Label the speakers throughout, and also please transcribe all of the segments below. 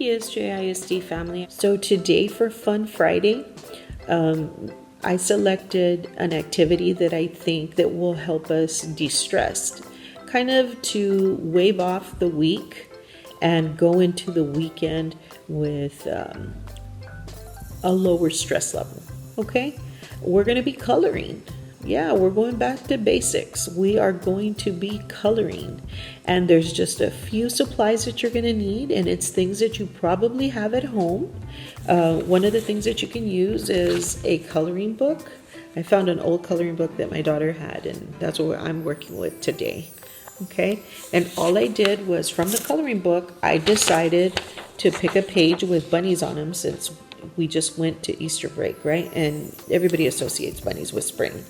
Speaker 1: PSJISD family. So today for Fun Friday, I selected an activity that I think that will help us de-stress, kind of to wave off the week and go into the weekend with a lower stress level. Okay, we're going to be coloring. Yeah, we're going back to basics. We are going to be coloring, and there's just a few supplies that you're going to need, and it's things that you probably have at home. One of the things that you can use is a coloring book. I found an old coloring book that my daughter had, and that's what I'm working with today. Okay, and all I did was from the coloring book, I decided to pick a page with bunnies on them, since we just went to Easter break, right? And everybody associates bunnies with spring.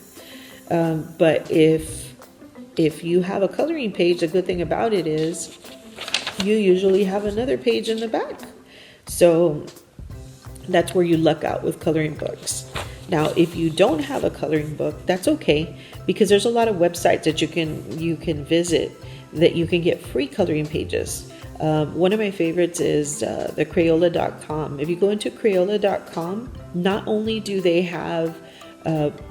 Speaker 1: But if you have a coloring page, the good thing about it is you usually have another page in the back. So that's where you luck out with coloring books. Now, if you don't have a coloring book, that's okay, because there's a lot of websites that you can visit that you can get free coloring pages. One of my favorites is the Crayola.com. If you go into Crayola.com, not only do they have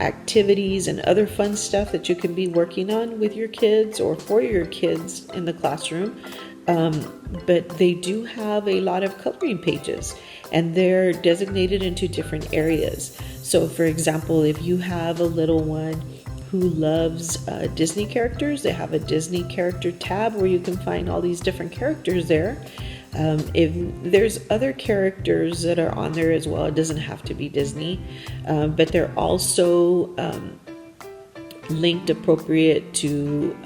Speaker 1: activities and other fun stuff that you can be working on with your kids or for your kids in the classroom, but they do have a lot of coloring pages, and they're designated into different areas. So for example, if you have a little one who loves Disney characters, they have a Disney character tab where you can find all these different characters there. If there's other characters that are on there as well, it doesn't have to be Disney, but they're also linked appropriate to,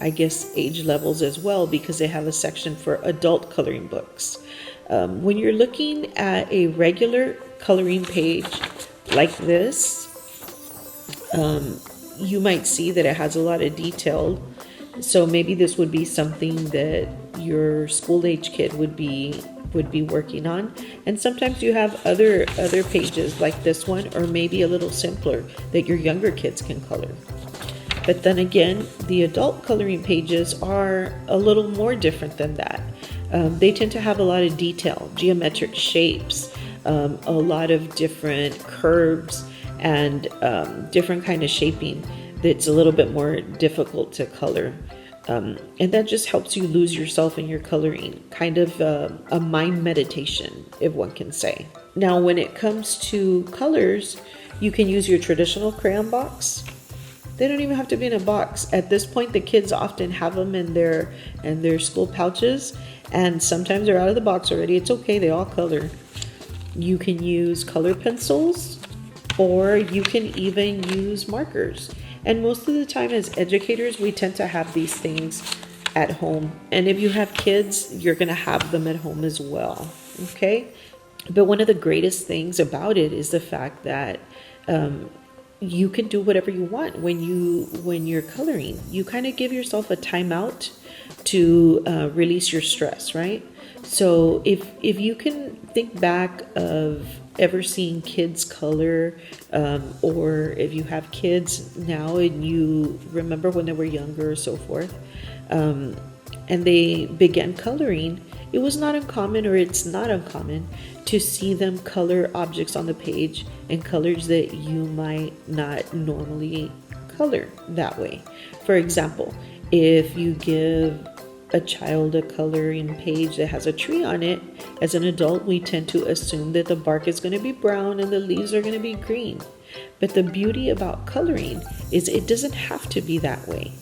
Speaker 1: I guess, age levels as well, because they have a section for adult coloring books. When you're looking at a regular coloring page like this, you might see that it has a lot of detail. So maybe this would be something that your school age kid would be working on. And sometimes you have other pages like this one, or maybe a little simpler, that your younger kids can color. But then again, the adult coloring pages are a little more different than that. They tend to have a lot of detail, geometric shapes, a lot of different curves, and different kind of shaping that's a little bit more difficult to color. And that just helps you lose yourself in your coloring, kind of a mind meditation, if one can say. Now, when it comes to colors, you can use your traditional crayon box. They don't even have to be in a box. At this point, the kids often have them in their school pouches, and sometimes they're out of the box already. It's okay, they all color. You can use color pencils, or you can even use markers. And most of the time as educators, we tend to have these things at home. And if you have kids, you're going to have them at home as well. Okay? But one of the greatest things about it is the fact that you can do whatever you want when you're coloring. You kind of give yourself a timeout to release your stress, right? So if you can think back of ever seeing kids color, or if you have kids now and you remember when they were younger or so forth, and they began coloring, it was not uncommon, or it's not uncommon, to see them color objects on the page in colors that you might not normally color that way. For example, if you give a child a coloring page that has a tree on it, as an adult, we tend to assume that the bark is going to be brown and the leaves are going to be green. But the beauty about coloring is it doesn't have to be that way.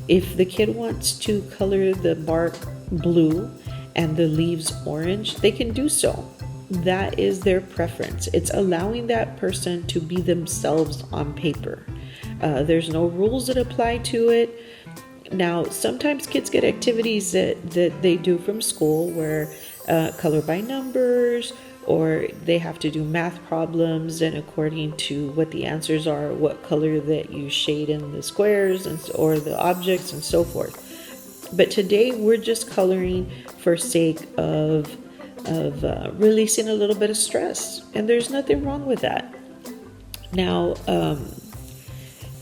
Speaker 1: If the kid wants to color the bark blue and the leaves orange, they can do so. That is their preference. It's allowing that person to be themselves on paper. There's no rules that apply to it. Now, sometimes kids get activities that they do from school where color by numbers, or they have to do math problems, and according to what the answers are, what color that you shade in the squares or the objects and so forth. But today we're just coloring for sake of releasing a little bit of stress, and there's nothing wrong with that. Now,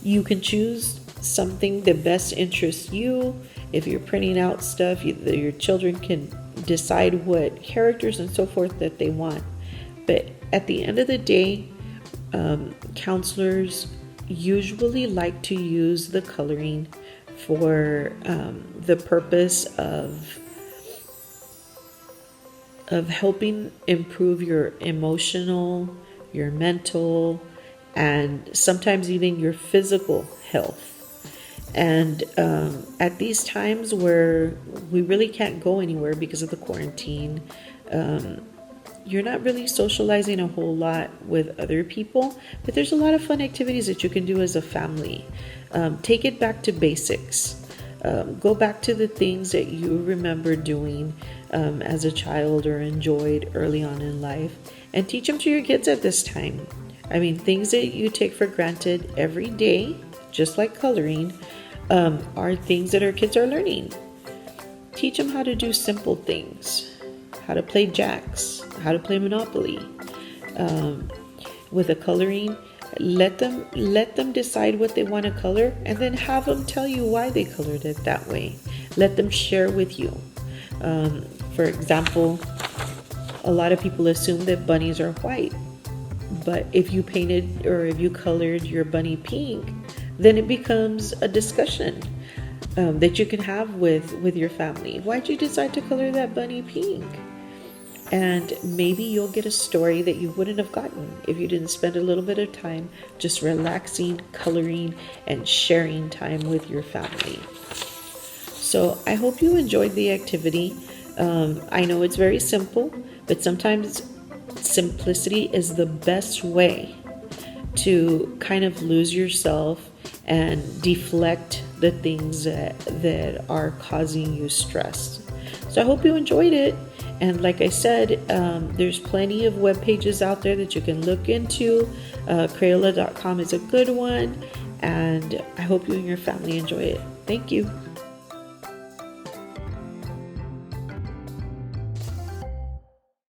Speaker 1: you can choose something that best interests you. If you're printing out stuff, your children can decide what characters and so forth that they want. But at the end of the day, counselors usually like to use the coloring for the purpose of helping improve your emotional, your mental, and sometimes even your physical health. And at these times where we really can't go anywhere because of the quarantine, you're not really socializing a whole lot with other people, but there's a lot of fun activities that you can do as a family. Take it back to basics. Go back to the things that you remember doing as a child or enjoyed early on in life, and teach them to your kids at this time. I mean, things that you take for granted every day, just like coloring, are things that our kids are learning. Teach them how to do simple things, how to play jacks, how to play Monopoly. With the coloring, let them decide what they want to color, and then have them tell you why they colored it that way. Let them share with you. For example, a lot of people assume that bunnies are white, but if you painted or if you colored your bunny pink, then it becomes a discussion that you can have with your family. Why'd you decide to color that bunny pink? And maybe you'll get a story that you wouldn't have gotten if you didn't spend a little bit of time just relaxing, coloring, and sharing time with your family. So I hope you enjoyed the activity. I know it's very simple, but sometimes simplicity is the best way to kind of lose yourself and deflect the things that are causing you stress. So I hope you enjoyed it. And like I said, there's plenty of web pages out there that you can look into. Crayola.com is a good one. And I hope you and your family enjoy it. Thank you.